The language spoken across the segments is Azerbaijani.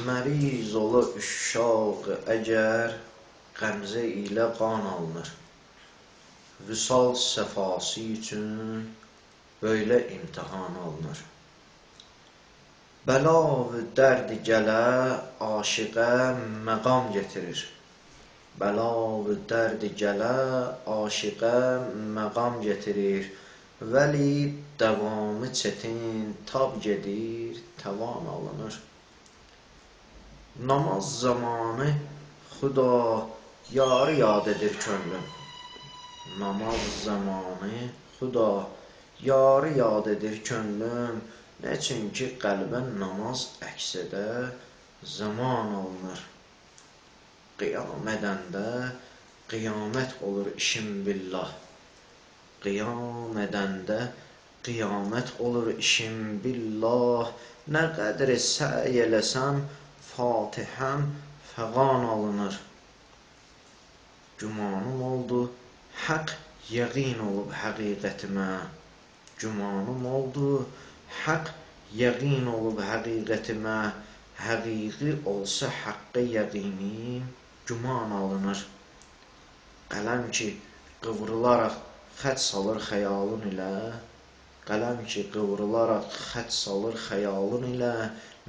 Məriz ola üşşaq əgər qəmzə ilə qan alınır. Vüsal səfası üçün böyle imtihan alınır. Bəla və dərd gələ aşiqə məqam getirir. Bəla və dərd gələ aşiqə məqam getirir. Vəli davamı çətin tab gedir, tavan alınır. Namaz zamanı Xuda yarı yad edir könlüm. Namaz zamanı Xuda yarı yad edir könlüm. Nə üçün ki qəlbə namaz əks edə zaman alınır. Qiyam edəndə qiyamət olur işim billah. Qiyam edəndə qiyamət olur işim billah. Nə qədri səy eləsəm Fatihəm fəqan alınır. Gümanım oldu haqq yəqin olub həqiqətimə. Gümanım oldu haqq yəqin olub həqiqətimə. Həqiqi olsa haqqa yəqinim güman alınır. Qələm ki qıvrılaraq xət salır xəyalın ilə. Qələm ki qıvrılaraq xət salır xəyalın ilə.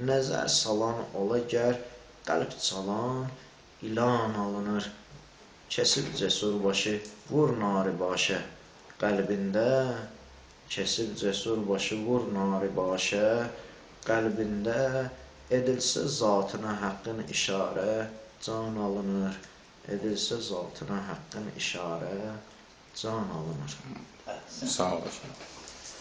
Nəzər salan ola gər qəlb çalan ilan alınır. Kəsib cəsur başı vur nari başə qəlbində. Kəsib cəsur başı vur nari başə qəlbində. Edilsə zatına haqqın işarə can alınır. Edilsə zatına haqqın işarə can alınır. Sağ olasın.